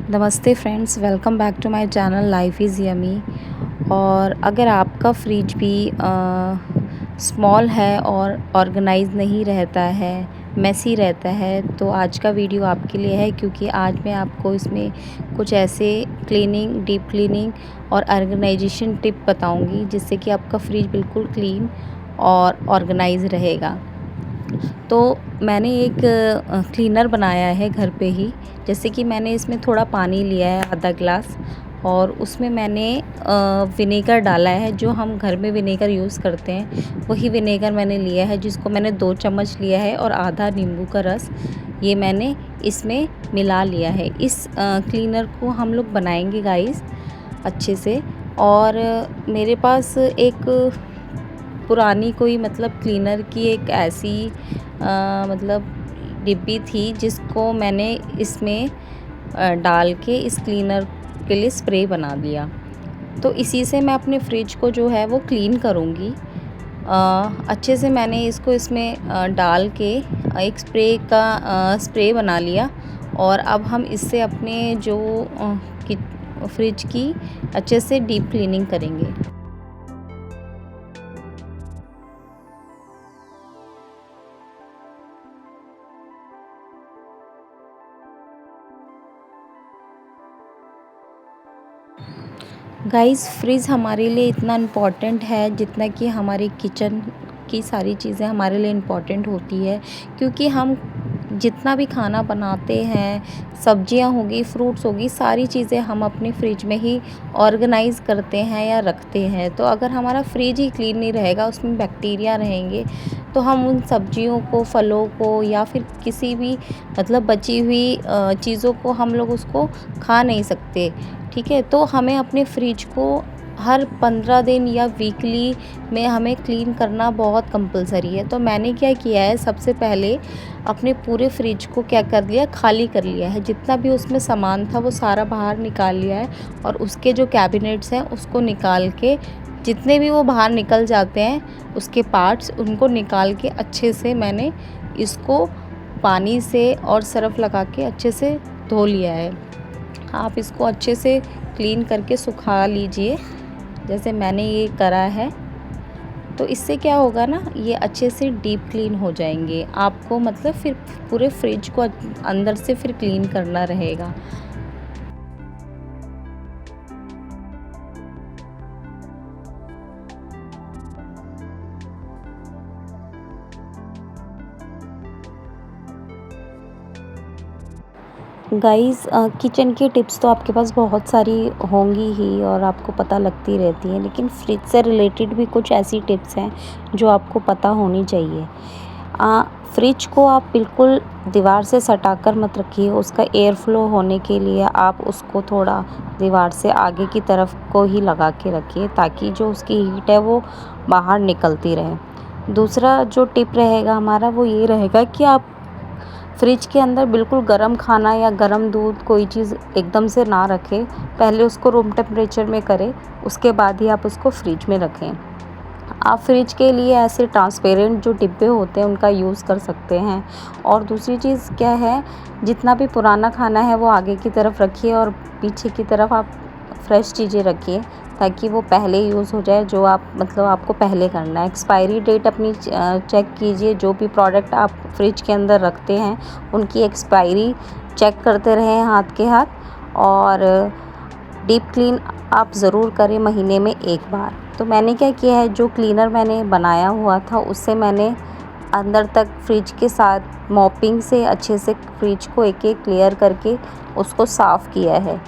नमस्ते friends, welcome back to my channel life is yummy. और अगर आपका फ्रिज भी स्मॉल है और ऑर्गेनाइज नहीं रहता है, मेसी रहता है, तो आज का वीडियो आपके लिए है, क्योंकि आज मैं आपको इसमें कुछ ऐसे क्लीनिंग, डीप क्लीनिंग और ऑर्गेनाइजेशन टिप बताऊंगी जिससे कि आपका फ्रिज बिल्कुल क्लीन और ऑर्गेनाइज रहेगा। तो मैंने एक क्लीनर बनाया है घर पे ही। जैसे कि मैंने इसमें थोड़ा पानी लिया है, आधा ग्लास, और उसमें मैंने विनेगर डाला है। जो हम घर में विनेगर यूज़ करते हैं वही विनेगर मैंने लिया है, जिसको मैंने 2 चम्मच लिया है, और आधा नींबू का रस ये मैंने इसमें मिला लिया है। इस क्लीनर को हम लोग बनाएंगे गाइस अच्छे से। और मेरे पास एक पुरानी कोई मतलब क्लीनर की एक ऐसी मतलब डिब्बी थी, जिसको मैंने इसमें डाल के इस क्लीनर के लिए स्प्रे बना दिया। तो इसी से मैं अपने फ्रिज को जो है वो क्लीन करूँगी। अच्छे से मैंने इसको इसमें डाल के एक स्प्रे बना लिया। और अब हम इससे अपने जो फ्रिज की अच्छे से डीप क्लीनिंग करेंगे। गाइस, फ्रिज हमारे लिए इतना इम्पोर्टेंट है जितना कि हमारी किचन की सारी चीज़ें हमारे लिए इम्पोर्टेंट होती है। क्योंकि हम जितना भी खाना बनाते हैं, सब्जियां होगी, फ्रूट्स होगी, सारी चीज़ें हम अपने फ्रिज में ही ऑर्गेनाइज करते हैं या रखते हैं। तो अगर हमारा फ्रिज ही क्लीन नहीं रहेगा, उसमें बैक्टीरिया रहेंगे, तो हम उन सब्जियों को, फलों को, या फिर किसी भी मतलब बची हुई चीज़ों को हम लोग उसको खा नहीं सकते। ठीक है, तो हमें अपने फ्रिज को हर 15 दिन या वीकली में हमें क्लीन करना बहुत कंपलसरी है। तो मैंने क्या किया है, सबसे पहले अपने पूरे फ्रिज को क्या कर लिया, खाली कर लिया है। जितना भी उसमें सामान था वो सारा बाहर निकाल लिया है, और उसके जो कैबिनेट्स हैं उसको निकाल के, जितने भी वो बाहर निकल जाते हैं उसके पार्ट्स, उनको निकाल के अच्छे से मैंने इसको पानी से और सर्फ लगा के अच्छे से धो लिया है। आप इसको अच्छे से क्लीन करके सुखा लीजिए, जैसे मैंने ये करा है। तो इससे क्या होगा ना, ये अच्छे से डीप क्लीन हो जाएंगे। आपको मतलब फिर पूरे फ्रिज को अंदर से फिर क्लीन करना रहेगा। गाइस, किचन की टिप्स तो आपके पास बहुत सारी होंगी ही और आपको पता लगती रहती है, लेकिन फ्रिज से रिलेटेड भी कुछ ऐसी टिप्स हैं जो आपको पता होनी चाहिए। फ्रिज को आप बिल्कुल दीवार से सटा कर मत रखिए। उसका एयर फ्लो होने के लिए आप उसको थोड़ा दीवार से आगे की तरफ को ही लगा के रखिए, ताकि जो उसकी हीट है वो बाहर निकलती रहे। दूसरा जो टिप रहेगा हमारा, वो ये रहेगा कि आप फ्रिज के अंदर बिल्कुल गर्म खाना या गर्म दूध कोई चीज़ एकदम से ना रखें। पहले उसको रूम टेम्परेचर में करें, उसके बाद ही आप उसको फ्रिज में रखें। आप फ्रिज के लिए ऐसे ट्रांसपेरेंट जो डिब्बे होते हैं उनका यूज़ कर सकते हैं। और दूसरी चीज़ क्या है, जितना भी पुराना खाना है वो आगे की तरफ रखिए, और पीछे की तरफ आप फ्रेश चीज़ें रखिए, ताकि वो पहले यूज़ हो जाए जो आप मतलब आपको पहले करना है। एक्सपायरी डेट अपनी चेक कीजिए। जो भी प्रोडक्ट आप फ्रिज के अंदर रखते हैं उनकी एक्सपायरी चेक करते रहें हाथ के हाथ। और डीप क्लीन आप ज़रूर करें महीने में एक बार। तो मैंने क्या किया है, जो क्लीनर मैंने बनाया हुआ था उससे मैंने अंदर तक फ्रिज के साथ मॉपिंग से अच्छे से फ्रिज को एक एक क्लियर करके उसको साफ़ किया है।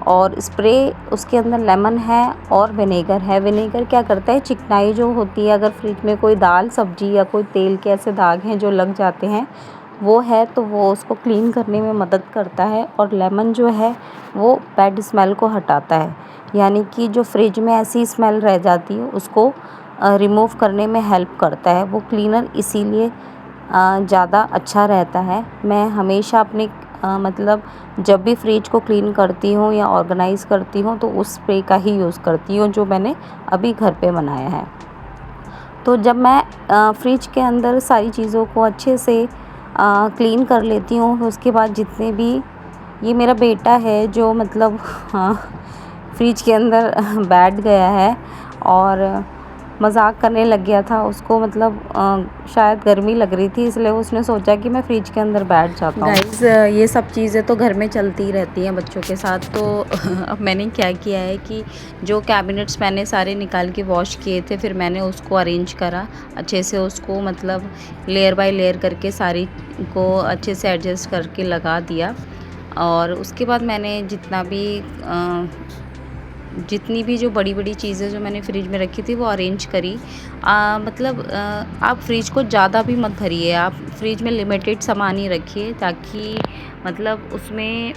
और स्प्रे उसके अंदर लेमन है और विनेगर है। विनेगर क्या करता है, चिकनाई जो होती है, अगर फ्रिज में कोई दाल सब्जी या कोई तेल के ऐसे दाग हैं जो लग जाते हैं, वो है तो वो उसको क्लीन करने में मदद करता है। और लेमन जो है वो बैड स्मेल को हटाता है, यानी कि जो फ्रिज में ऐसी स्मेल रह जाती है उसको रिमूव करने में हेल्प करता है वो क्लीनर। इसीलिए ज़्यादा अच्छा रहता है। मैं हमेशा अपने मतलब जब भी फ्रिज को क्लीन करती हूँ या ऑर्गेनाइज़ करती हूँ तो उस स्प्रे का ही यूज़ करती हूँ जो मैंने अभी घर पे बनाया है। तो जब मैं फ्रिज के अंदर सारी चीज़ों को अच्छे से क्लीन कर लेती हूँ, उसके बाद जितने भी ये मेरा बेटा है जो मतलब हाँ, फ्रिज के अंदर बैठ गया है और मजाक करने लग गया था। उसको मतलब शायद गर्मी लग रही थी, इसलिए उसने सोचा कि मैं फ्रिज के अंदर बैठ जाता हूँ। गाइस, ये सब चीज़ें तो घर में चलती रहती हैं बच्चों के साथ। तो अब मैंने क्या किया है कि जो कैबिनेट्स मैंने सारे निकाल के वॉश किए थे, फिर मैंने उसको अरेंज करा अच्छे से, उसको मतलब लेयर बाय लेयर करके सारी को अच्छे से एडजस्ट करके लगा दिया। और उसके बाद मैंने जितनी भी जो बड़ी-बड़ी चीज़ें जो मैंने फ्रिज में रखी थी वो अरेंज करी। मतलब आप फ्रिज को ज़्यादा भी मत भरिए, आप फ्रिज में लिमिटेड सामान ही रखिए, ताकि मतलब उसमें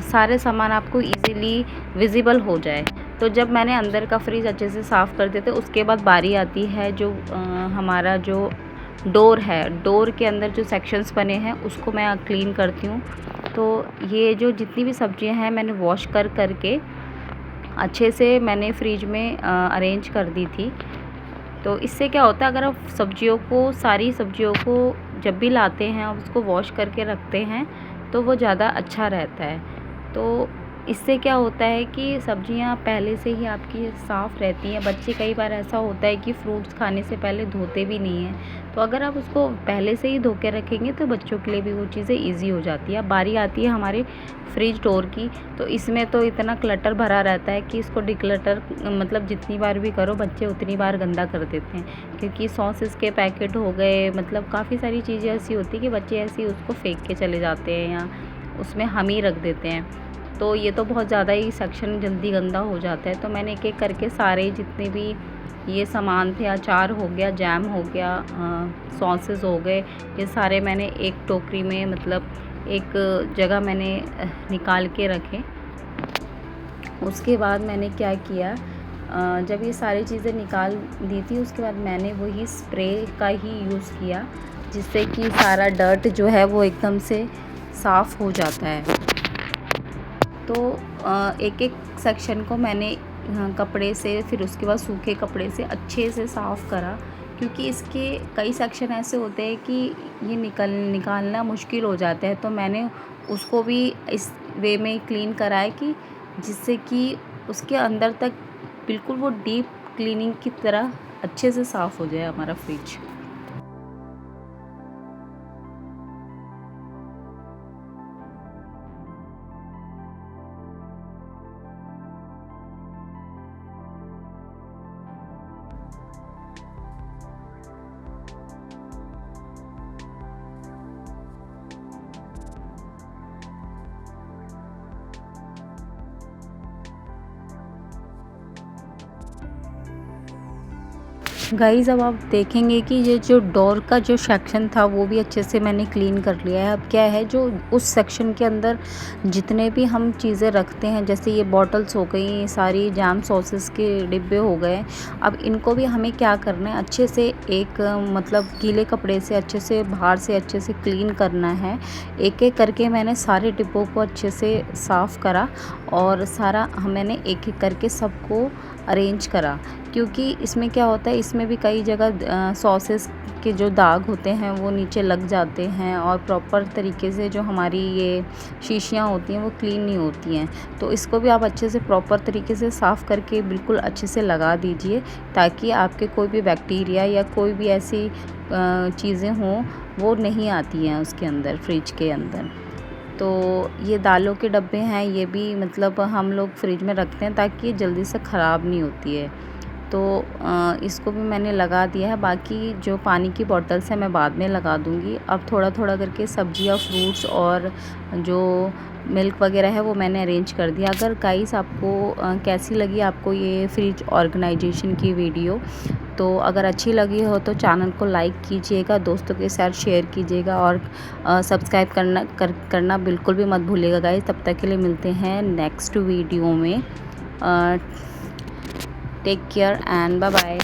सारे सामान आपको ईज़िली विज़िबल हो जाए। तो जब मैंने अंदर का फ्रिज अच्छे से साफ़ कर दिया था, उसके बाद बारी आती है जो हमारा जो डोर है, डोर के अंदर जो सेक्शंस बने हैं उसको मैं क्लीन करती हूँ। तो ये जो जितनी भी सब्जियां हैं मैंने वॉश कर के अच्छे से मैंने फ्रिज में अरेंज कर दी थी। तो इससे क्या होता है, अगर आप सारी सब्जियों को जब भी लाते हैं आप उसको वॉश करके रखते हैं तो वो ज़्यादा अच्छा रहता है। तो इससे क्या होता है कि सब्जियां पहले से ही आपकी साफ़ रहती हैं। बच्चे कई बार ऐसा होता है कि फ्रूट्स खाने से पहले धोते भी नहीं हैं, तो अगर आप उसको पहले से ही धो के रखेंगे तो बच्चों के लिए भी वो चीज़ें ईज़ी हो जाती है। अब बारी आती है हमारे फ्रिज डोर की, तो इसमें तो इतना क्लटर भरा रहता है कि इसको डिक्लटर मतलब जितनी बार भी करो बच्चे उतनी बार गंदा कर देते हैं, क्योंकि सॉसेस के पैकेट हो गए, मतलब काफ़ी सारी चीज़ें ऐसी होती है कि बच्चे ऐसे ही उसको फेंक के चले जाते हैं या उसमें हम ही रख देते हैं। तो ये तो बहुत ज़्यादा ही सेक्शन जल्दी गंदा हो जाता है। तो मैंने एक एक करके सारे जितने भी ये सामान थे, अचार हो गया, जैम हो गया, सॉसेस हो गए, ये सारे मैंने एक टोकरी में मतलब एक जगह मैंने निकाल के रखे। उसके बाद मैंने क्या किया, जब ये सारी चीज़ें निकाल दी थी उसके बाद मैंने वही स्प्रे का ही यूज़ किया, जिससे कि सारा डर्ट जो है वो एकदम से साफ़ हो जाता है। तो एक एक सेक्शन को मैंने कपड़े से, फिर उसके बाद सूखे कपड़े से अच्छे से साफ़ करा, क्योंकि इसके कई सेक्शन ऐसे होते हैं कि ये निकालना मुश्किल हो जाता है। तो मैंने उसको भी इस वे में क्लीन करा है कि जिससे कि उसके अंदर तक बिल्कुल वो डीप क्लीनिंग की तरह अच्छे से साफ़ हो जाए हमारा फ्रिज। गाइज़, अब आप देखेंगे कि ये जो डोर का जो सेक्शन था वो भी अच्छे से मैंने क्लीन कर लिया है। अब क्या है, जो उस सेक्शन के अंदर जितने भी हम चीज़ें रखते हैं, जैसे ये बॉटल्स हो गई, सारी जैम सॉसेस के डिब्बे हो गए, अब इनको भी हमें क्या करना है, अच्छे से एक मतलब गीले कपड़े से अच्छे से बाहर से अच्छे से क्लीन करना है। एक एक करके मैंने सारे डिब्बों को अच्छे से साफ़ करा और सारा मैंने एक एक करके सबको अरेंज करा, क्योंकि इसमें क्या होता है, इसमें भी कई जगह सॉसेस के जो दाग होते हैं वो नीचे लग जाते हैं और प्रॉपर तरीके से जो हमारी ये शीशियाँ होती हैं वो क्लीन नहीं होती हैं। तो इसको भी आप अच्छे से प्रॉपर तरीके से साफ़ करके बिल्कुल अच्छे से लगा दीजिए, ताकि आपके कोई भी बैक्टीरिया या कोई भी ऐसी चीज़ें हों वो नहीं आती हैं उसके अंदर, फ्रिज के अंदर। तो ये दालों के डब्बे हैं, ये भी मतलब हम लोग फ्रिज में रखते हैं ताकि ये जल्दी से ख़राब नहीं होती है। तो इसको भी मैंने लगा दिया है। बाकी जो पानी की बॉटल्स हैं मैं बाद में लगा दूँगी। अब थोड़ा थोड़ा करके सब्जियाँ, फ्रूट्स और जो मिल्क वगैरह है वो मैंने अरेंज कर दिया। अगर गाइस आपको कैसी लगी आपको ये फ्रिज ऑर्गेनाइजेशन की वीडियो, तो अगर अच्छी लगी हो तो चैनल को लाइक कीजिएगा, दोस्तों के साथ शेयर कीजिएगा और सब्सक्राइब करना बिल्कुल भी मत भूलिएगा गाइस। तब तक के लिए मिलते हैं नेक्स्ट वीडियो में। Take care and bye bye.